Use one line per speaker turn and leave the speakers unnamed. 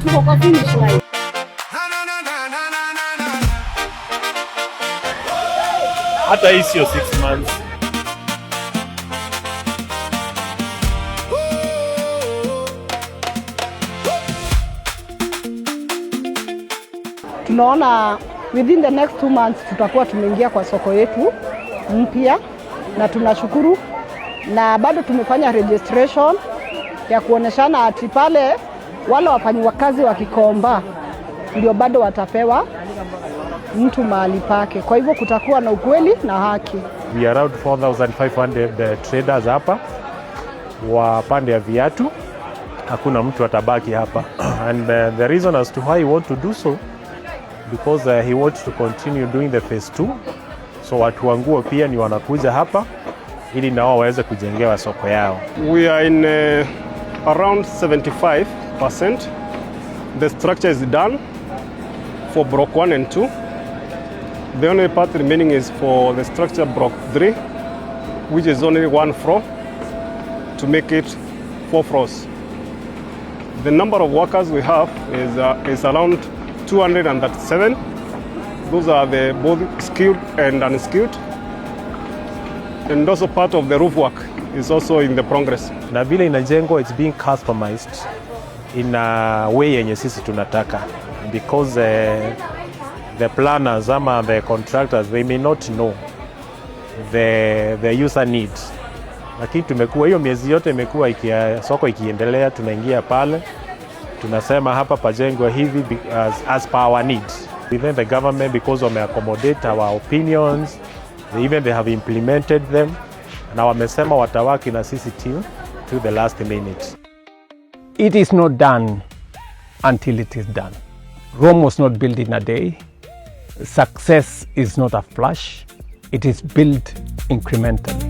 tuko kwa finish line.
Hata hii sio 6 months.
Tunaona within the next 2 months tutakuwa tumeingia kwa soko yetu mpya, na tunashukuru, na bado tumefanya registration ya kuoneshana ati pale wale wafanyakazi wa Gikomba ndio bado watapewa mtu mahali pake. Kwa hivyo kutakuwa na ukweli na haki.
We are around 4,500 traders hapa wa pande ya viatu. Hakuna mtu atabaki hapa. And the reason as to why he want to do so, because he wants to continue doing the phase 2. So watu wa nguo pia ni wanakuja hapa ili na wao waweze kujengewa soko yao.
We are in around 75%. The structure is done for block 1 and 2. The only part remaining is for the structure block 3, which is only 1 floor, to make it 4 floors. The number of workers we have is around 237. Those are the both skilled and unskilled. And also part of the roof work is also in the progress.
Na vile inajengwa, it's being customized in a way yenye sisi tunataka, because the planners ama the contractors, they may not know the user needs. Lakini tumekuwa hiyo miezi yote imekuwa soko ikiendelea, tunaingia pale tunasema hapa pajengwa hivi as per our needs. Within the government, because wame accommodate our opinions, they have implemented them, na wamesema watawaki na sisi till the last minute.
It is not done until it is done. Rome was not built in a day. Success is not a flash. It is built incrementally.